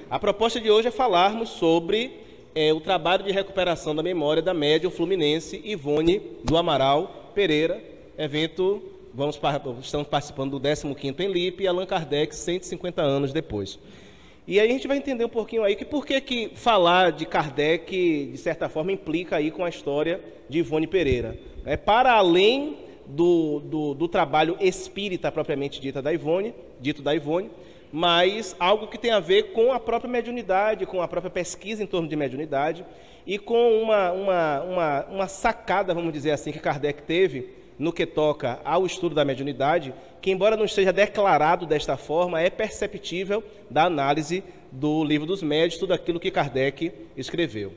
A proposta de hoje é falarmos sobre o trabalho de recuperação da memória da médium fluminense Ivone do Amaral Pereira, evento, estamos participando do 15º em Lippe e Allan Kardec 150 anos depois. E aí a gente vai entender um pouquinho aí que por que falar de Kardec, de certa forma, implica aí com a história de Ivone Pereira. Para além do trabalho espírita propriamente dito da Ivone, mas algo que tem a ver com a própria mediunidade, com a própria pesquisa em torno de mediunidade e com uma sacada, vamos dizer assim, que Kardec teve no que toca ao estudo da mediunidade, que embora não esteja declarado desta forma, é perceptível da análise do Livro dos Médiuns, tudo aquilo que Kardec escreveu.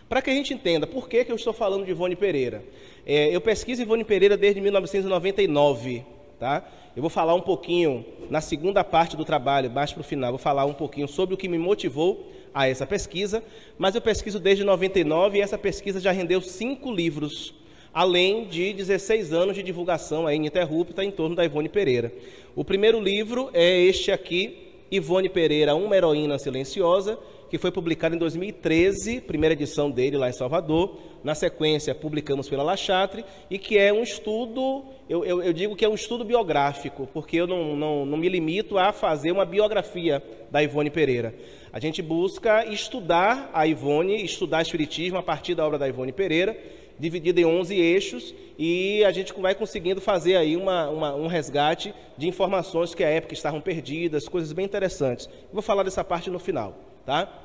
Para que a gente entenda por que eu estou falando de Ivone Pereira, eu pesquiso Ivone Pereira desde 1999, tá? Eu vou falar um pouquinho, na segunda parte do trabalho, mais para o final, vou falar um pouquinho sobre o que me motivou a essa pesquisa, mas eu pesquiso desde 99 e essa pesquisa já rendeu 5 livros, além de 16 anos de divulgação aí ininterrupta em torno da Ivone Pereira. O primeiro livro é este aqui, Ivone Pereira, Uma Heroína Silenciosa, que foi publicado em 2013, primeira edição dele lá em Salvador. Na sequência, publicamos pela La Chatre, e que é um estudo, eu digo que é um estudo biográfico, porque eu não me limito a fazer uma biografia da Ivone Pereira. A gente busca estudar a Ivone, estudar Espiritismo a partir da obra da Ivone Pereira, dividida em 11 eixos, e a gente vai conseguindo fazer aí um resgate de informações que à época estavam perdidas, coisas bem interessantes. Vou falar dessa parte no final, tá?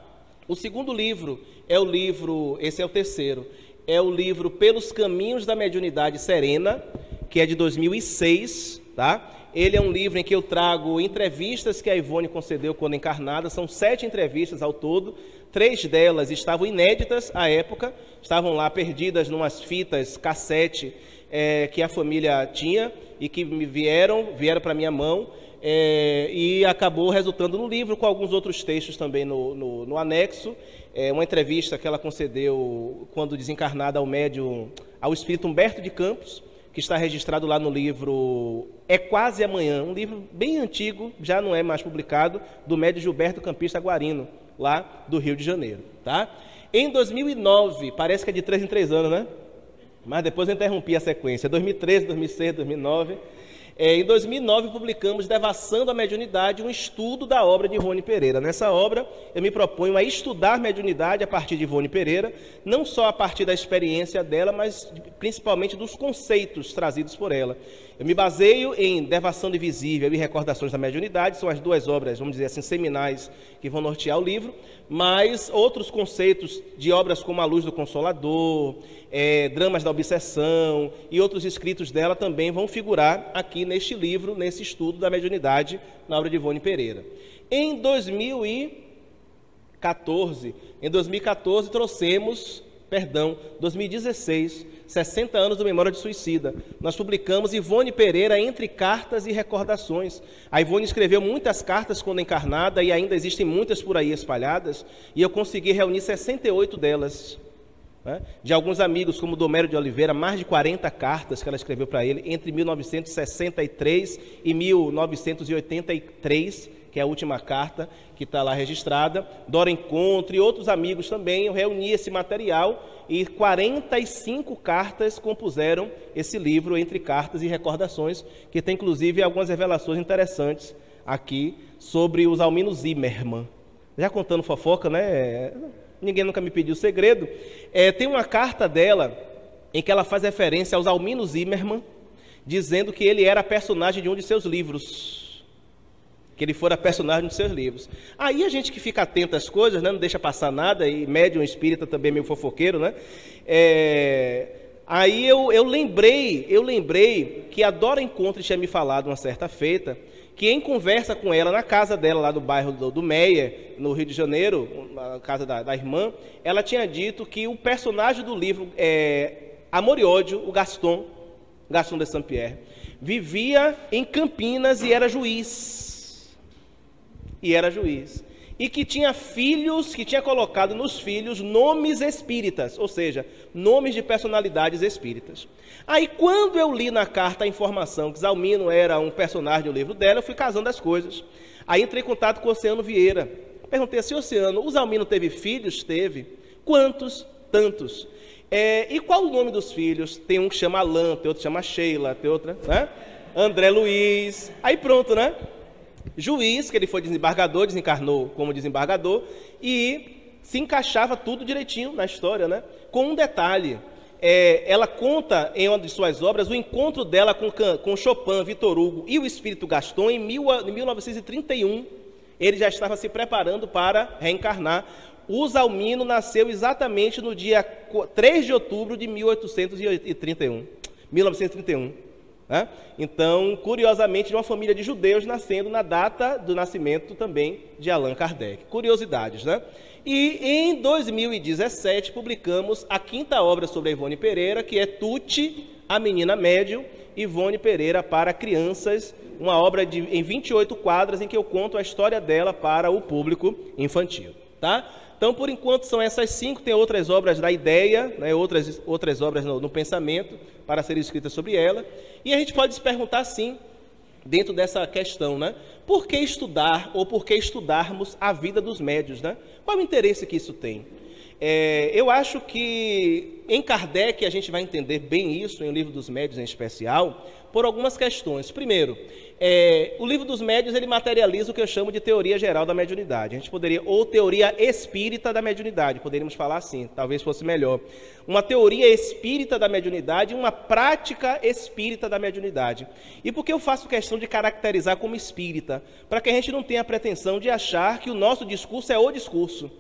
O segundo livro é o livro, esse é o terceiro, é o livro Pelos Caminhos da Mediunidade Serena, que é de 2006, tá? Ele é um livro em que eu trago entrevistas que a Ivone concedeu quando encarnada, são 7 entrevistas ao todo, 3 delas estavam inéditas à época, estavam lá perdidas em umas fitas cassete que a família tinha e que vieram para minha mão e acabou resultando no livro com alguns outros textos também no anexo. Uma entrevista que ela concedeu quando desencarnada ao espírito Humberto de Campos, que está registrado lá no livro É Quase Amanhã, um livro bem antigo, já não é mais publicado, do médium Gilberto Campista Guarino, lá do Rio de Janeiro, tá? Em 2009, parece que é de 3 em 3 anos, né? Mas depois eu interrompi a sequência, 2013, 2006, 2009. Em 2009, publicamos Devassando a Mediunidade, um estudo da obra de Ivone Pereira. Nessa obra, eu me proponho a estudar mediunidade a partir de Ivone Pereira, não só a partir da experiência dela, mas principalmente dos conceitos trazidos por ela. Eu me baseio em Devassando Invisível e Recordações da Mediunidade, são as 2 obras, vamos dizer assim, seminais que vão nortear o livro, mas outros conceitos de obras como A Luz do Consolador, Dramas da Obsessão e outros escritos dela também vão figurar aqui neste livro, nesse estudo da mediunidade na obra de Ivone Pereira. Em 2016, trouxemos 60 anos do Memória de Suicida. Nós publicamos Ivone Pereira Entre Cartas e Recordações. A Ivone escreveu muitas cartas quando encarnada e ainda existem muitas por aí espalhadas, e eu consegui reunir 68 delas. De alguns amigos, como Domero de Oliveira, mais de 40 cartas que ela escreveu para ele entre 1963 e 1983, que é a última carta que está lá registrada. Dora Encontro e outros amigos também, eu reuni esse material e 45 cartas compuseram esse livro Entre Cartas e Recordações, que tem inclusive algumas revelações interessantes aqui sobre os Almino Zimmermann. Já contando fofoca, né? Ninguém nunca me pediu segredo. Tem uma carta dela em que ela faz referência aos Almino Zimmermann, dizendo que ele era personagem de um de seus livros. Que ele fora personagem de seus livros. Aí a gente que fica atento às coisas, né, não deixa passar nada, e médium espírita também é meio fofoqueiro, né? Aí eu lembrei que a Dora Encontro tinha me falado uma certa feita, que em conversa com ela, na casa dela, lá do bairro do Meia, no Rio de Janeiro, na casa da irmã, ela tinha dito que o personagem do livro, Amor e Ódio, o Gaston de Saint-Pierre, vivia em Campinas e era juiz. E que tinha filhos, que tinha colocado nos filhos nomes espíritas, ou seja, nomes de personalidades espíritas. Aí, quando eu li na carta a informação que Zalmino era um personagem do livro dela, eu fui casando as coisas. Aí entrei em contato com o Oceano Vieira, Perguntei assim, Oceano, o Zalmino teve filhos? Teve. Quantos? Tantos. E qual o nome dos filhos? Tem um que chama Alain, tem outro que chama Sheila, tem outra, né? André Luiz. Aí pronto, né? Juiz, que ele foi desembargador, desencarnou como desembargador, e se encaixava tudo direitinho na história, né? Com um detalhe. Ela conta em uma de suas obras o encontro dela com Chopin, Victor Hugo e o espírito Gaston em 1931. Ele já estava se preparando para reencarnar. O Zalmino nasceu exatamente no dia 3 de outubro de 1931. Né? Então, curiosamente, de uma família de judeus nascendo na data do nascimento também de Allan Kardec. Curiosidades, né? E em 2017 publicamos a 5ª obra sobre a Ivone Pereira, que é Tuti, a Menina Médium, Ivone Pereira para crianças, uma obra em 28 quadros em que eu conto a história dela para o público infantil. Tá? Então, por enquanto, são essas 5, tem outras obras da ideia, né, outras obras no pensamento, para serem escritas sobre ela. E a gente pode se perguntar, sim, dentro dessa questão, né? Por que estudar, ou por que estudarmos a vida dos médiuns, né? Qual é o interesse que isso tem? Eu acho que em Kardec a gente vai entender bem isso, em O Livro dos Médiuns em especial, por algumas questões. Primeiro, o Livro dos Médiuns ele materializa o que eu chamo de teoria geral da mediunidade. A gente poderia, ou teoria espírita da mediunidade, poderíamos falar assim, talvez fosse melhor. Uma teoria espírita da mediunidade e uma prática espírita da mediunidade. E por que eu faço questão de caracterizar como espírita? Para que a gente não tenha a pretensão de achar que o nosso discurso é o discurso.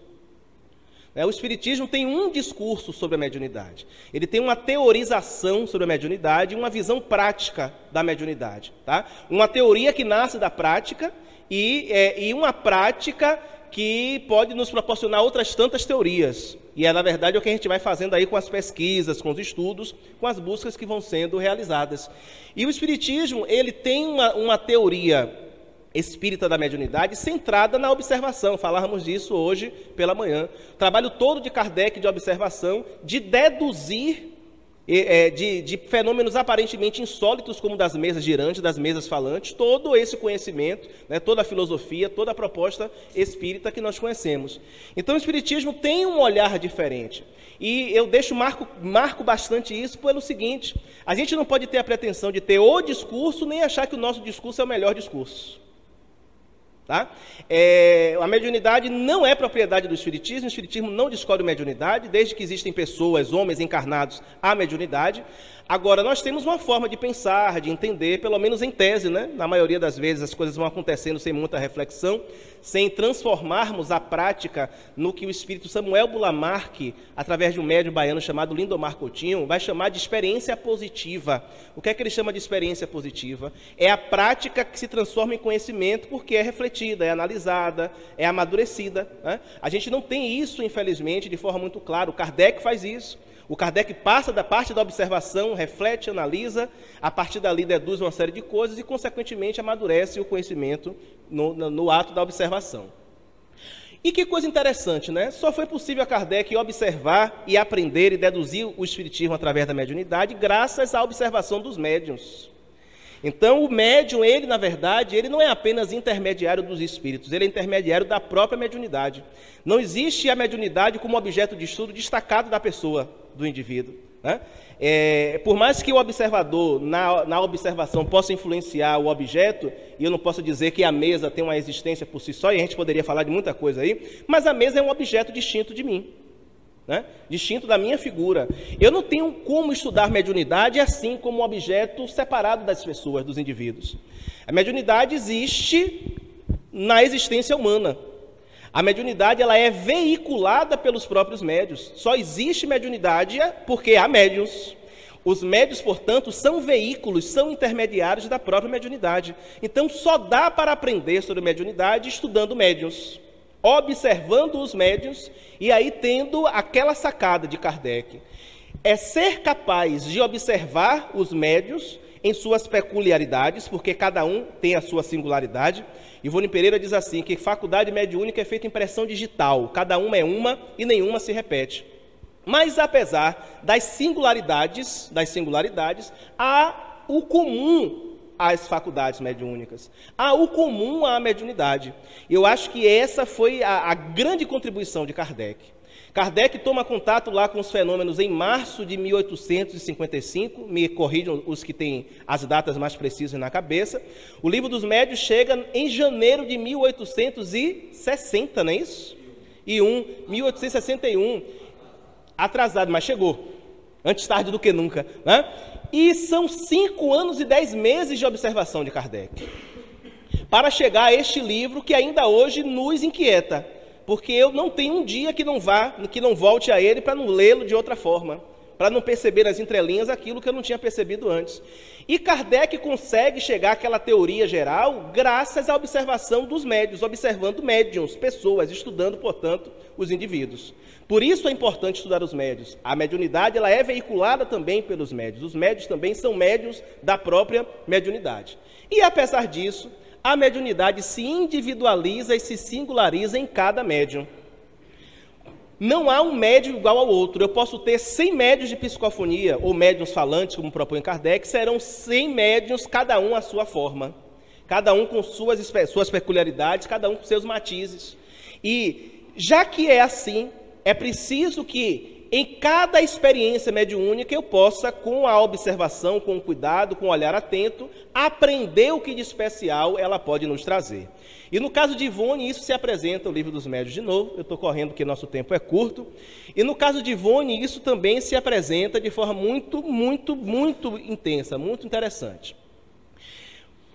O Espiritismo tem um discurso sobre a mediunidade. Ele tem uma teorização sobre a mediunidade e uma visão prática da mediunidade. Tá? Uma teoria que nasce da prática e uma prática que pode nos proporcionar outras tantas teorias. E na verdade, é o que a gente vai fazendo aí com as pesquisas, com os estudos, com as buscas que vão sendo realizadas. E o Espiritismo, ele tem uma teoria espírita da mediunidade centrada na observação. Falávamos disso hoje pela manhã. O trabalho todo de Kardec de observação, de deduzir de fenômenos aparentemente insólitos, como das mesas girantes, das mesas falantes, todo esse conhecimento, né, toda a filosofia, toda a proposta espírita que nós conhecemos. Então o Espiritismo tem um olhar diferente. E eu marco bastante isso pelo seguinte: a gente não pode ter a pretensão de ter o discurso, nem achar que o nosso discurso é o melhor discurso. Tá? A mediunidade não é propriedade do Espiritismo, o Espiritismo não descobre mediunidade, desde que existem pessoas, homens encarnados, há mediunidade. Agora, nós temos uma forma de pensar, de entender, pelo menos em tese, né? Na maioria das vezes as coisas vão acontecendo sem muita reflexão, sem transformarmos a prática no que o espírito Samuel Bulamarque, através de um médium baiano chamado Lindomar Coutinho, vai chamar de experiência positiva. O que é que ele chama de experiência positiva? É a prática que se transforma em conhecimento porque é refletida, é analisada, é amadurecida. Né? A gente não tem isso, infelizmente, de forma muito clara. O Kardec faz isso. O Kardec passa da parte da observação, reflete, analisa, a partir dali deduz uma série de coisas e, consequentemente, amadurece o conhecimento no ato da observação. E que coisa interessante, né? Só foi possível a Kardec observar e aprender e deduzir o Espiritismo através da mediunidade graças à observação dos médiuns. Então, o médium, ele, na verdade, ele não é apenas intermediário dos espíritos, ele é intermediário da própria mediunidade. Não existe a mediunidade como objeto de estudo destacado da pessoa, do indivíduo. Né? Por mais que o observador, na observação, possa influenciar o objeto, e eu não posso dizer que a mesa tem uma existência por si só, e a gente poderia falar de muita coisa aí, mas a mesa é um objeto distinto de mim. Né? Distinto da minha figura. Eu não tenho como estudar mediunidade assim como um objeto separado das pessoas, dos indivíduos. A mediunidade existe na existência humana. A mediunidade ela é veiculada pelos próprios médiuns. Só existe mediunidade porque há médiuns. Os médiuns, portanto, são veículos, são intermediários da própria mediunidade. Então, só dá para aprender sobre mediunidade estudando médiuns, observando os médiuns e aí tendo aquela sacada de Kardec. É ser capaz de observar os médiuns em suas peculiaridades, porque cada um tem a sua singularidade. Ivone Pereira diz assim, que faculdade mediúnica é feita em impressão digital, cada uma é uma e nenhuma se repete. Mas apesar das singularidades, há o comum, às faculdades mediúnicas. Há o comum à mediunidade. Eu acho que essa foi a grande contribuição de Kardec. Kardec toma contato lá com os fenômenos em março de 1855, me corrijam os que têm as datas mais precisas na cabeça. O Livro dos Médiuns chega em janeiro de 1860, não é isso? 1861, atrasado, mas chegou, antes tarde do que nunca, né? E são 5 anos e 10 meses de observação de Kardec, para chegar a este livro que ainda hoje nos inquieta, porque eu não tenho um dia que não volte a ele para não lê-lo de outra forma, para não perceber nas entrelinhas aquilo que eu não tinha percebido antes. E Kardec consegue chegar àquela teoria geral graças à observação dos médiuns, observando médiuns, pessoas, estudando, portanto, os indivíduos. Por isso é importante estudar os médiuns. A mediunidade ela é veiculada também pelos médiuns. Os médiuns também são médiuns da própria mediunidade. E apesar disso, a mediunidade se individualiza e se singulariza em cada médium. Não há um médium igual ao outro. Eu posso ter 100 médiuns de psicofonia, ou médiuns falantes, como propõe Kardec, serão 100 médiuns, cada um à sua forma. Cada um com suas peculiaridades, cada um com seus matizes. E, já que é assim, é preciso que, em cada experiência mediúnica, eu possa, com a observação, com o cuidado, com o olhar atento, aprender o que de especial ela pode nos trazer. E no caso de Ivone, isso se apresenta no Livro dos Médiuns de novo, eu estou correndo porque nosso tempo é curto, e no caso de Ivone, isso também se apresenta de forma muito intensa, muito interessante.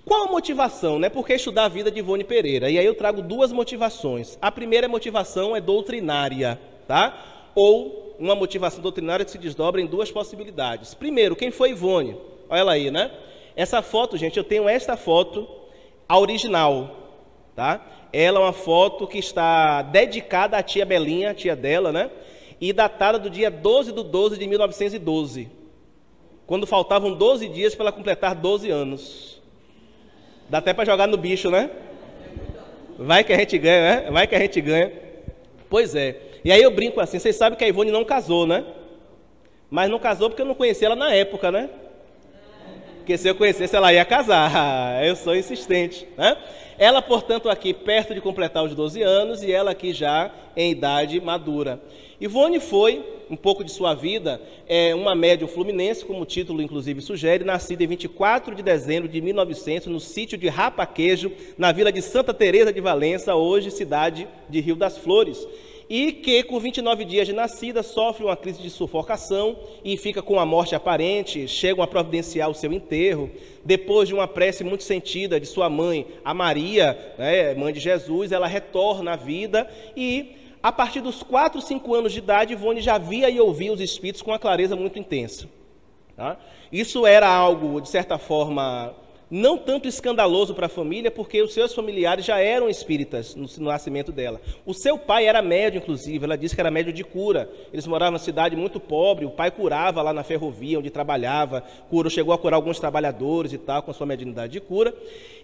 Qual a motivação, né? Por que estudar a vida de Ivone Pereira? E aí eu trago 2 motivações. A primeira motivação é doutrinária, tá? Ou uma motivação doutrinária que se desdobra em 2 possibilidades. Primeiro, quem foi Ivone? Olha ela aí, né? Essa foto, gente, eu tenho esta foto, a original, tá? Ela é uma foto que está dedicada à tia Belinha, a tia dela, né? E datada do dia 12 de 12 de 1912, quando faltavam 12 dias para ela completar 12 anos. Dá até para jogar no bicho, né? Vai que a gente ganha, né? Vai que a gente ganha. Pois é. E aí eu brinco assim, vocês sabem que a Ivone não casou, né? Mas não casou porque eu não conhecia ela na época, né? Porque se eu conhecesse, ela ia casar. Eu sou insistente, né? Ela, portanto, aqui perto de completar os 12 anos e ela aqui já em idade madura. Ivone foi, um pouco de sua vida, uma médium fluminense, como o título inclusive sugere, nascida em 24 de dezembro de 1900, no sítio de Rapaquejo, na vila de Santa Teresa de Valença, hoje cidade de Rio das Flores. E que, com 29 dias de nascida, sofre uma crise de sufocação e fica com a morte aparente, chegam a providenciar o seu enterro. Depois de uma prece muito sentida de sua mãe, a Maria, né, mãe de Jesus, ela retorna à vida e, a partir dos 4, 5 anos de idade, Ivone já via e ouvia os espíritos com uma clareza muito intensa. Tá? Isso era algo, de certa forma, não tanto escandaloso para a família, porque os seus familiares já eram espíritas no nascimento dela. O seu pai era médium, inclusive, ela disse que era médium de cura. Eles moravam numa cidade muito pobre, o pai curava lá na ferrovia onde trabalhava, chegou a curar alguns trabalhadores e tal, com a sua mediunidade de cura.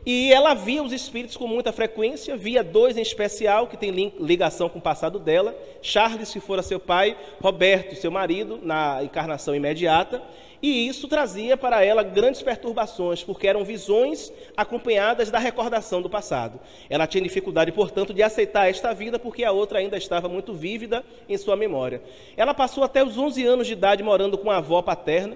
E ela via os espíritos com muita frequência, via 2 em especial, que tem ligação com o passado dela, Charles, que fora seu pai, Roberto, seu marido, na encarnação imediata. E isso trazia para ela grandes perturbações, porque eram visões acompanhadas da recordação do passado. Ela tinha dificuldade, portanto, de aceitar esta vida, porque a outra ainda estava muito vívida em sua memória. Ela passou até os 11 anos de idade morando com a avó paterna,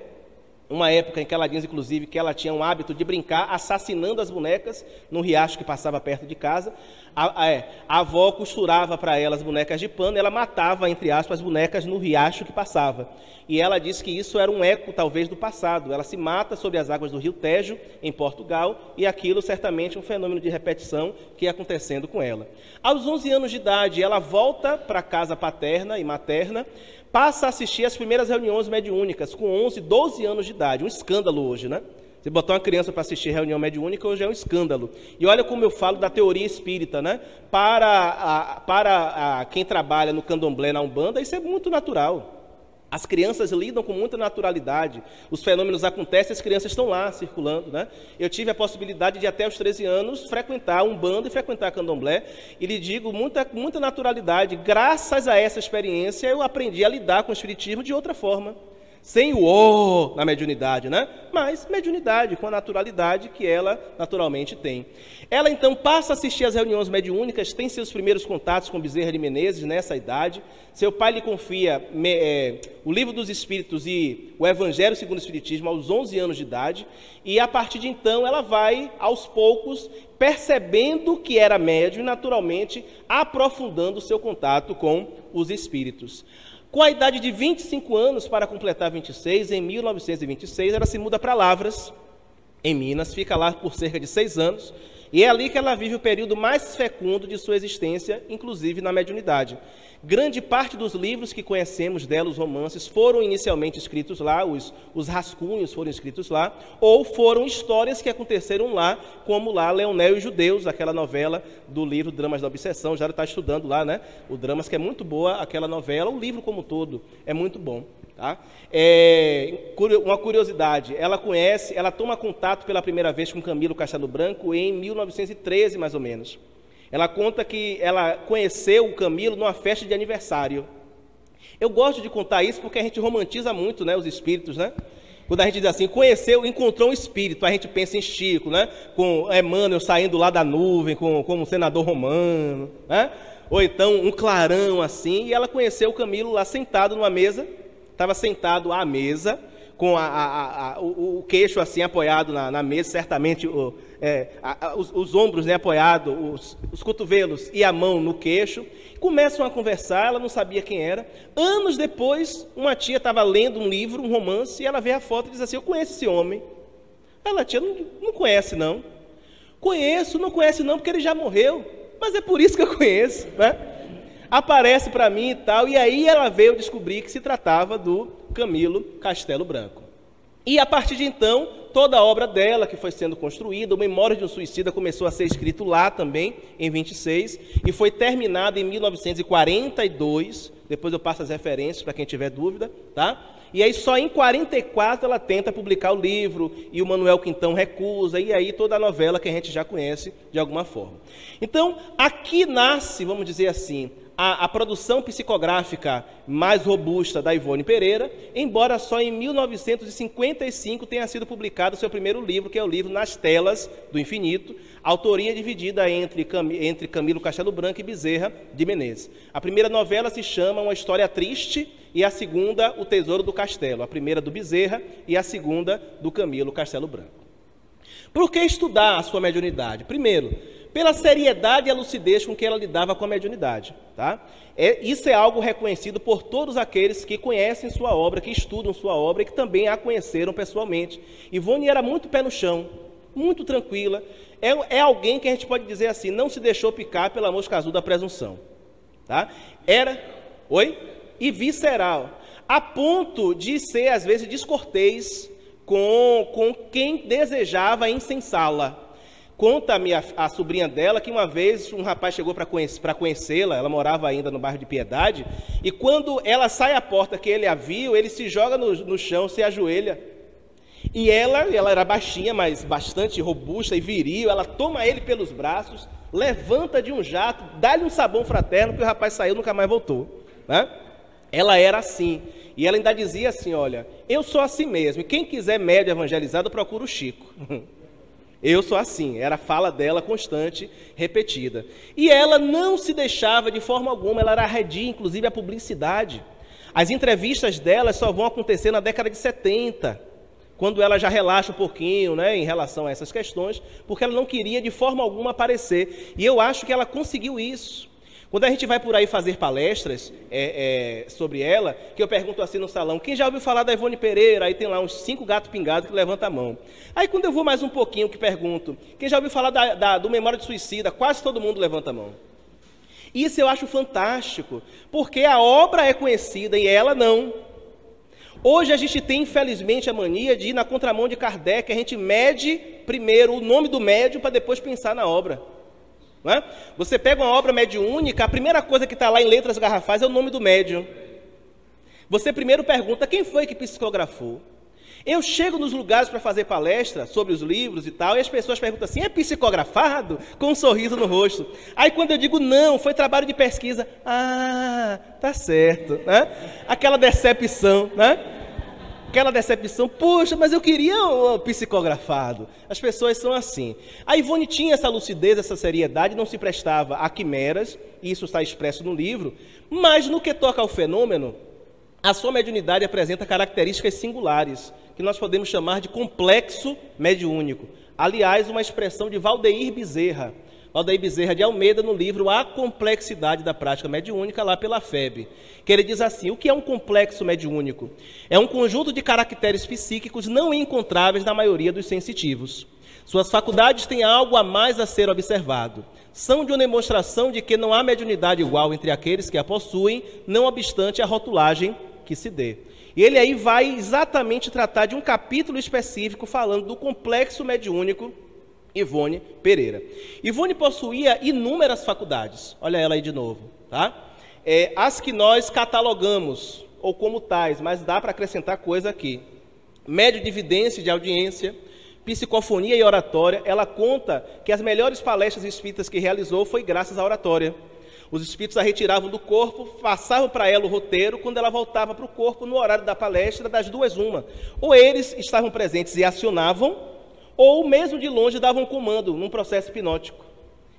uma época em que ela diz, inclusive, que ela tinha um hábito de brincar assassinando as bonecas num riacho que passava perto de casa. A avó costurava para ela as bonecas de pano, ela matava, entre aspas, as bonecas no riacho que passava. E ela disse que isso era um eco, talvez, do passado. Ela se mata sobre as águas do rio Tejo, em Portugal, e aquilo certamente é um fenômeno de repetição que ia acontecendo com ela. Aos 11 anos de idade, ela volta para a casa paterna e materna, passa a assistir às primeiras reuniões mediúnicas, com 11, 12 anos de idade. Um escândalo hoje, né? Você botar uma criança para assistir reunião mediúnica hoje é um escândalo. E olha como eu falo da teoria espírita, né? Para quem trabalha no candomblé, na Umbanda, isso é muito natural. As crianças lidam com muita naturalidade, os fenômenos acontecem, as crianças estão lá circulando, né? Eu tive a possibilidade de até os 13 anos frequentar Umbanda e frequentar Candomblé, e lhe digo muita naturalidade. Graças a essa experiência eu aprendi a lidar com o espiritismo de outra forma. sem o na mediunidade, né? Mas mediunidade, com a naturalidade que ela naturalmente tem. Ela então passa a assistir às reuniões mediúnicas, tem seus primeiros contatos com Bezerra de Menezes nessa idade. Seu pai lhe confia o Livro dos Espíritos e o Evangelho segundo o Espiritismo aos 11 anos de idade, e a partir de então ela vai, aos poucos, percebendo que era médium e naturalmente aprofundando o seu contato com os espíritos. Com a idade de 25 anos, para completar 26, em 1926, ela se muda para Lavras, em Minas, fica lá por cerca de 6 anos, e é ali que ela vive o período mais fecundo de sua existência, inclusive na mediunidade. Grande parte dos livros que conhecemos dela, os romances, foram inicialmente escritos lá, os rascunhos foram escritos lá, ou foram histórias que aconteceram lá, como lá Leonel e os Judeus, aquela novela do livro Dramas da Obsessão. Já está estudando lá, né? O Dramas, que é muito boa aquela novela, o livro como um todo é muito bom. Tá? Uma curiosidade, ela toma contato pela primeira vez com Camilo Castelo Branco em 1913, mais ou menos. Ela conta que ela conheceu o Camilo numa festa de aniversário. Eu gosto de contar isso porque a gente romantiza muito, né, os espíritos, né? Quando a gente diz assim, encontrou um espírito, a gente pensa em Chico, né? Com Emmanuel saindo lá da nuvem, como um senador romano, né? Ou então um clarão assim, e ela conheceu o Camilo lá sentado numa mesa, estava sentado à mesa, com o queixo assim apoiado na mesa, certamente os ombros, né, apoiados, os cotovelos e a mão no queixo. Começam a conversar, ela não sabia quem era. Anos depois, uma tia estava lendo um livro, um romance, e ela vê a foto e diz assim, eu conheço esse homem. Ela, tia, não conhece não. Conheço, não conhece não, porque ele já morreu. Mas é por isso que eu conheço, né? Aparece para mim e tal, e aí ela veio descobrir que se tratava do Camilo Castelo Branco. E a partir de então, toda a obra dela que foi sendo construída, o Memórias de um Suicida começou a ser escrito lá também, em 26, e foi terminado em 1942, depois eu passo as referências para quem tiver dúvida, tá? E aí só em 44 ela tenta publicar o livro, e o Manuel Quintão recusa, e aí toda a novela que a gente já conhece de alguma forma. Então, aqui nasce, vamos dizer assim, a produção psicográfica mais robusta da Ivone Pereira, embora só em 1955 tenha sido publicado o seu primeiro livro, que é o livro Nas Telas do Infinito, autoria dividida entre Camilo Castelo Branco e Bezerra de Menezes. A primeira novela se chama Uma História Triste, e a segunda, O Tesouro do Castelo, a primeira do Bezerra e a segunda do Camilo Castelo Branco. Por que estudar a sua mediunidade? Primeiro, pela seriedade e a lucidez com que ela lidava com a mediunidade. Tá? Isso é algo reconhecido por todos aqueles que conhecem sua obra, que estudam sua obra e que também a conheceram pessoalmente. Ivone era muito pé no chão, muito tranquila. É alguém que a gente pode dizer assim, não se deixou picar pela mosca azul da presunção. Tá? E visceral, a ponto de ser, às vezes, descortês com quem desejava incensá-la. Conta-me a sobrinha dela que uma vez um rapaz chegou para conhecê-la, ela morava ainda no bairro de Piedade, e quando ela sai à porta que ele a viu, ele se joga no chão, se ajoelha. E ela era baixinha, mas bastante robusta e viril, ela toma ele pelos braços, levanta de um jato, dá-lhe um sabão fraterno, que o rapaz saiu e nunca mais voltou. Né? Ela era assim, e ela ainda dizia assim, olha, eu sou assim mesmo, e quem quiser médio evangelizado, procura o Chico. Eu sou assim, era a fala dela constante, repetida. E ela não se deixava de forma alguma, ela era arredia, inclusive, a publicidade. As entrevistas dela só vão acontecer na década de 70, quando ela já relaxa um pouquinho, né, em relação a essas questões, porque ela não queria de forma alguma aparecer. E eu acho que ela conseguiu isso. Quando a gente vai por aí fazer palestras sobre ela, que eu pergunto assim no salão, quem já ouviu falar da Ivone Pereira? Aí tem lá uns 5 gatos pingados que levantam a mão. Aí quando eu vou mais um pouquinho, que pergunto, quem já ouviu falar do Memória de Suicida? Quase todo mundo levanta a mão. Isso eu acho fantástico, porque a obra é conhecida e ela não. Hoje a gente tem, infelizmente, a mania de ir na contramão de Kardec, a gente mede primeiro o nome do médium para depois pensar na obra. Não é? Você pega uma obra mediúnica, a primeira coisa que está lá em letras garrafais é o nome do médium. Você primeiro pergunta quem foi que psicografou. Eu chego nos lugares para fazer palestra sobre os livros e tal, e as pessoas perguntam assim, é psicografado? Com um sorriso no rosto. Aí quando eu digo não, foi trabalho de pesquisa, tá certo. Né? Aquela decepção, né? aquela decepção, poxa, mas eu queria um psicografado. As pessoas são assim. A Ivone tinha essa lucidez, essa seriedade, não se prestava a quimeras, e isso está expresso no livro, mas no que toca ao fenômeno, a sua mediunidade apresenta características singulares, que nós podemos chamar de complexo mediúnico. Aliás, uma expressão de Valdeir Bezerra de Almeida, no livro A Complexidade da Prática Mediúnica, lá pela FEB, que ele diz assim: o que é um complexo mediúnico? É um conjunto de caracteres psíquicos não encontráveis na maioria dos sensitivos. Suas faculdades têm algo a mais a ser observado. São de uma demonstração de que não há mediunidade igual entre aqueles que a possuem, não obstante a rotulagem que se dê. E ele aí vai exatamente tratar de um capítulo específico falando do complexo mediúnico Ivone Pereira. Ivone possuía inúmeras faculdades, olha ela aí de novo, tá? As que nós catalogamos, ou como tais, mas dá para acrescentar coisa aqui. Médio de vidência e de audiência, psicofonia e oratória. Ela conta que as melhores palestras espíritas que realizou foi graças à oratória. Os espíritos a retiravam do corpo, passavam para ela o roteiro, quando ela voltava para o corpo, no horário da palestra, das duas uma. Ou eles estavam presentes e acionavam, ou mesmo de longe davam um comando num processo hipnótico.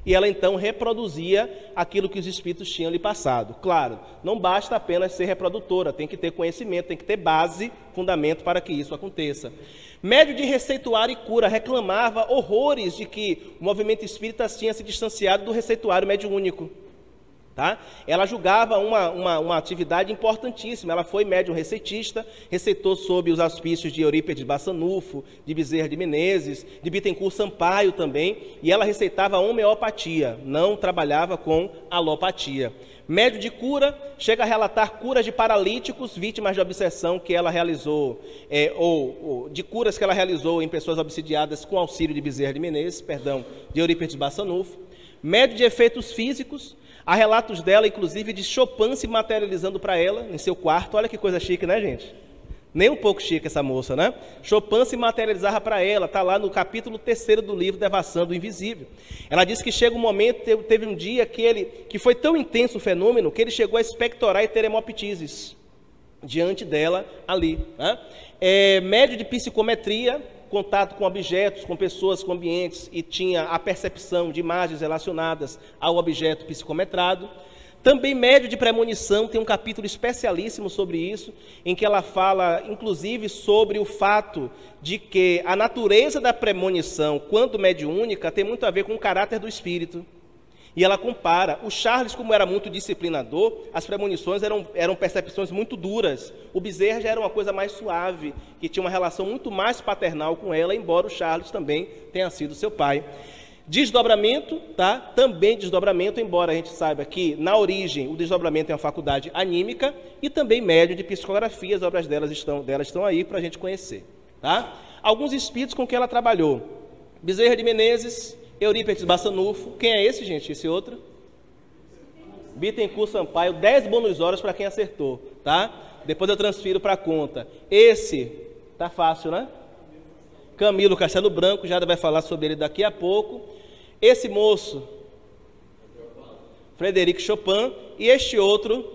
E ela então reproduzia aquilo que os espíritos tinham lhe passado. Claro, não basta apenas ser reprodutora, tem que ter conhecimento, tem que ter base, fundamento para que isso aconteça. Médio de receituário e cura, reclamava horrores de que o movimento espírita tinha se distanciado do receituário mediúnico. Tá? Ela julgava uma atividade importantíssima. Ela foi médium receitista, receitou sob os auspícios de Eurípides Bassanufo, de Bezerra de Menezes, de Bittencourt Sampaio também, e ela receitava homeopatia, não trabalhava com alopatia. Médio de cura, chega a relatar curas de paralíticos, vítimas de obsessão que ela realizou, ou de curas que ela realizou em pessoas obsidiadas com auxílio de Bezerra de Menezes, de Eurípides Bassanufo. Médio de efeitos físicos, há relatos dela, inclusive, de Chopin se materializando para ela em seu quarto. Olha que coisa chique, né, gente? Nem um pouco chique essa moça, né? Chopin se materializava para ela, está lá no capítulo 3º do livro Devassando o Invisível. Ela disse que chega um momento, teve um dia que foi tão intenso o fenômeno, que ele chegou a expectorar e ter hemoptises diante dela ali, né? Médio de psicometria, contato com objetos, com pessoas, com ambientes, e tinha a percepção de imagens relacionadas ao objeto psicometrado. Também médio de premonição, tem um capítulo especialíssimo sobre isso, em que ela fala, inclusive, sobre o fato de que a natureza da premonição, quando mediúnica, tem muito a ver com o caráter do espírito. E ela compara. O Charles, como era muito disciplinador, as premonições eram percepções muito duras. O Bezerra já era uma coisa mais suave, que tinha uma relação muito mais paternal com ela, embora o Charles também tenha sido seu pai. Desdobramento, tá? Também desdobramento, embora a gente saiba que, na origem, o desdobramento é uma faculdade anímica, e também médio de psicografia, as obras delas estão aí para a gente conhecer, tá? Alguns espíritos com quem ela trabalhou. Bezerra de Menezes, Eurípides Bassanufo. Quem é esse, gente? Esse outro? Bittencourt Sampaio. 10 bônus horas para quem acertou, tá? Depois eu transfiro para a conta. Esse, tá fácil, né? Camilo Castelo Branco, já vai falar sobre ele daqui a pouco. Esse moço, Frederic Chopin. E este outro,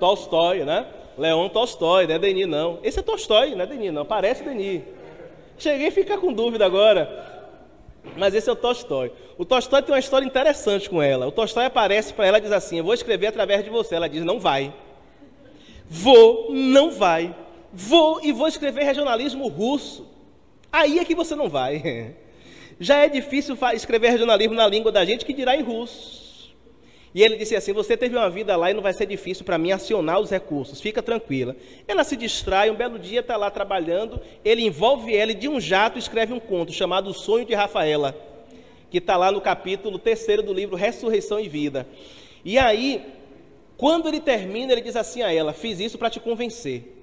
Tolstói, né? Leon Tolstói, não é Denis não. Esse é Tolstói, não é Denis não. Parece Denis. Cheguei a ficar com dúvida agora. Mas esse é o Tolstói. O Tolstói tem uma história interessante com ela. O Tolstói aparece para ela e diz assim: eu vou escrever através de você. Ela diz: não vai. Não vai. Vou escrever regionalismo russo. Aí é que você não vai. Já é difícil escrever regionalismo na língua da gente, que dirá em russo. E ele disse assim: você teve uma vida lá e não vai ser difícil para mim acionar os recursos, fica tranquila. Ela se distrai, um belo dia está lá trabalhando, ele envolve ela e de um jato escreve um conto chamado O Sonho de Rafaela, que está lá no capítulo 3º do livro Ressurreição e Vida. E aí, quando ele termina, ele diz assim a ela: fiz isso para te convencer.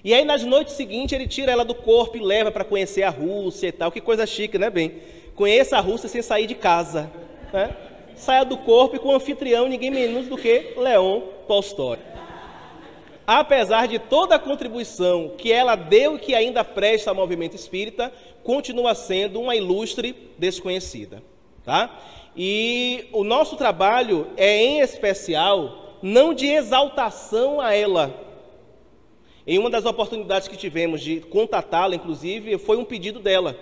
E aí, nas noites seguintes, ele tira ela do corpo e leva para conhecer a Rússia e tal. Que coisa chique, né, bem? Conheça a Rússia sem sair de casa, né? Saia do corpo e com o anfitrião, ninguém menos do que Leon Tolstói. Apesar de toda a contribuição que ela deu e que ainda presta ao movimento espírita, continua sendo uma ilustre desconhecida, tá? E o nosso trabalho é, em especial, não de exaltação a ela, Em uma das oportunidades que tivemos de contatá-la, inclusive, foi um pedido dela,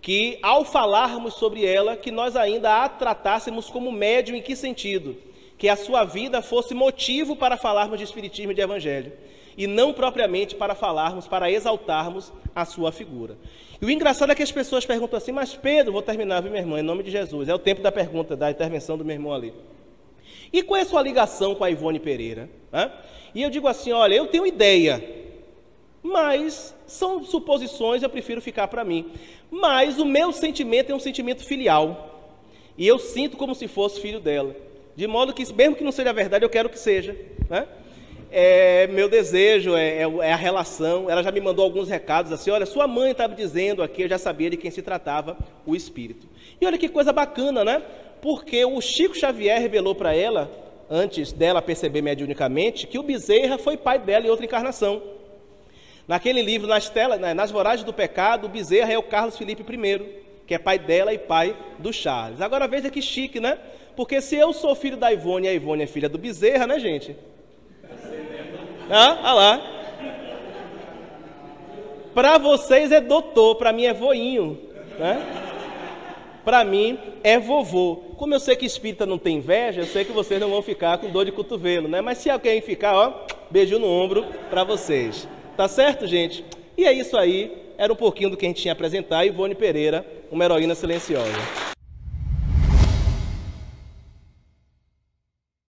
que ao falarmos sobre ela, que nós ainda a tratássemos como médium. Em que sentido? Que a sua vida fosse motivo para falarmos de Espiritismo e de Evangelho, e não propriamente para falarmos, para exaltarmos a sua figura. E o engraçado é que as pessoas perguntam assim: mas Pedro, vou terminar, viu, meu irmão, em nome de Jesus, é o tempo da pergunta, da intervenção do meu irmão ali. E qual é a sua ligação com a Ivone Pereira? E eu digo assim: olha, eu tenho ideia, mas são suposições, eu prefiro ficar para mim. Mas o meu sentimento é um sentimento filial, e eu sinto como se fosse filho dela, de modo que, mesmo que não seja verdade, eu quero que seja, meu desejo é a relação. Ela já me mandou alguns recados assim: olha, sua mãe estava dizendo aqui, eu já sabia de quem se tratava o espírito. E olha que coisa bacana, né? Porque o Chico Xavier revelou para ela, antes dela perceber mediunicamente, que o Bezerra foi pai dela em outra encarnação. Naquele livro, Nas Voragens do Pecado, o Bezerra é o Carlos Felipe I, que é pai dela e pai do Charles. Agora veja que chique, né? Porque se eu sou filho da Ivone e a Ivone é filha do Bezerra, né, gente? Olha lá. Para vocês é doutor, para mim é voinho, né? Para mim é vovô. Como eu sei que espírita não tem inveja, eu sei que vocês não vão ficar com dor de cotovelo, né? Mas se alguém ficar, ó, beijo no ombro para vocês. Tá certo, gente? E é isso aí. Era um pouquinho do que a gente tinha a apresentar. Ivone Pereira, uma heroína silenciosa.